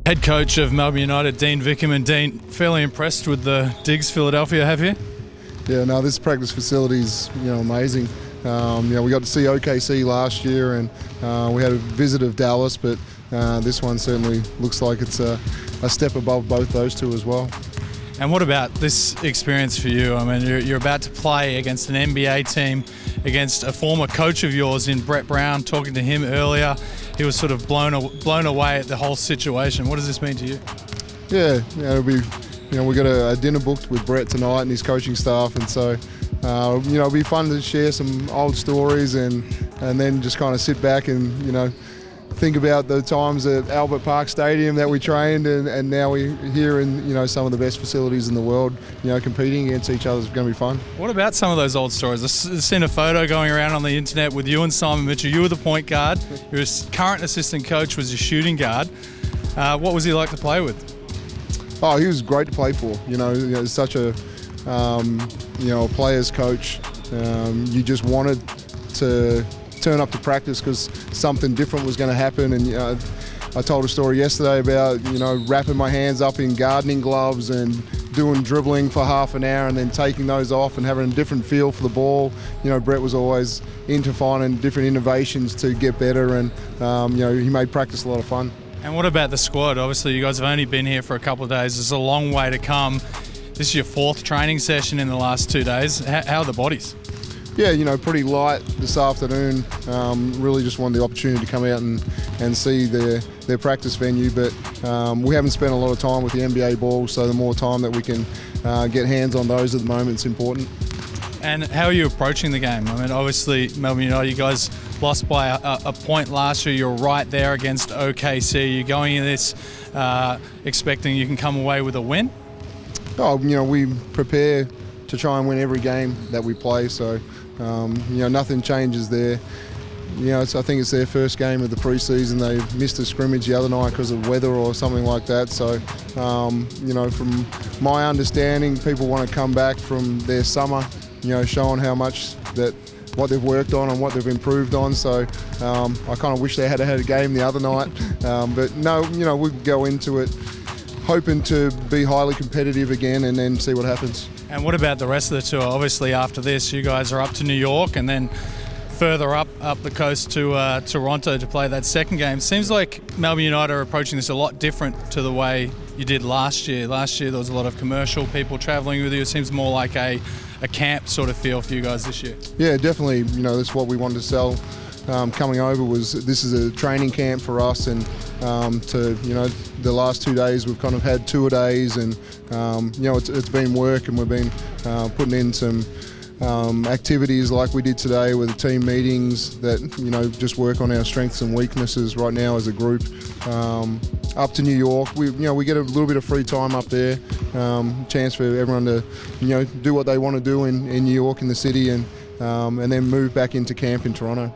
Head coach of Melbourne United, Dean Vickerman. Dean, fairly impressed with the digs Philadelphia have here? Yeah, no, this practice facility is amazing. We got to see OKC last year, and we had a visit of Dallas, but this one certainly looks like it's a step above both those two as well. And what about this experience for you? I mean, you're about to play against an NBA team, against a former coach of yours in Brett Brown. Talking to him earlier, he was sort of blown away at the whole situation. What does this mean to you? Yeah, it'll be. We got a dinner booked with Brett tonight and his coaching staff, and so it'll be fun to share some old stories and then just kind of sit back and think about the times at Albert Park Stadium that we trained, and now we're here in some of the best facilities in the world. Competing against each other is going to be fun. What about some of those old stories? I've seen a photo going around on the internet with you and Simon Mitchell. You were the point guard. Your current assistant coach was your shooting guard. What was he like to play with? Oh, he was great to play for. Such a player's coach. You just wanted to turn up to practice because something different was going to happen. And I told a story yesterday about wrapping my hands up in gardening gloves and doing dribbling for half an hour and then taking those off and having a different feel for the ball. Brett was always into finding different innovations to get better, and he made practice a lot of fun. And what about the squad? Obviously, you guys have only been here for a couple of days. There's a long way to come. This is your fourth training session in the last 2 days. How are the bodies? Yeah, pretty light this afternoon. Really just wanted the opportunity to come out and see their practice venue, but we haven't spent a lot of time with the NBA ball, so the more time that we can get hands on those at the moment is important. And how are you approaching the game? I mean, obviously, Melbourne United, you guys lost by a point last year. You're right there against OKC. You're going into this expecting you can come away with a win? Oh, we prepare to try and win every game that we play, so nothing changes there. I think it's their first game of the preseason. They missed a scrimmage the other night because of weather or something like that. So, from my understanding, people want to come back from their summer, showing how much what they've worked on and what they've improved on. So I kind of wish they had a game the other night. But no, we go into it hoping to be highly competitive again and then see what happens. And what about the rest of the tour? Obviously, after this, you guys are up to New York and then further up the coast to Toronto to play that second game. Seems like Melbourne United are approaching this a lot different to the way you did last year. Last year, there was a lot of commercial people travelling with you. It seems more like a camp sort of feel for you guys this year. Yeah, definitely. That's what we wanted to sell coming over, was this is a training camp for us, and the last 2 days we've kind of had tour days, and it's been work, and we've been putting in some activities like we did today with the team meetings that just work on our strengths and weaknesses right now as a group. Up to New York, we get a little bit of free time up there, chance for everyone to do what they want to do in New York in the city, and then move back into camp in Toronto.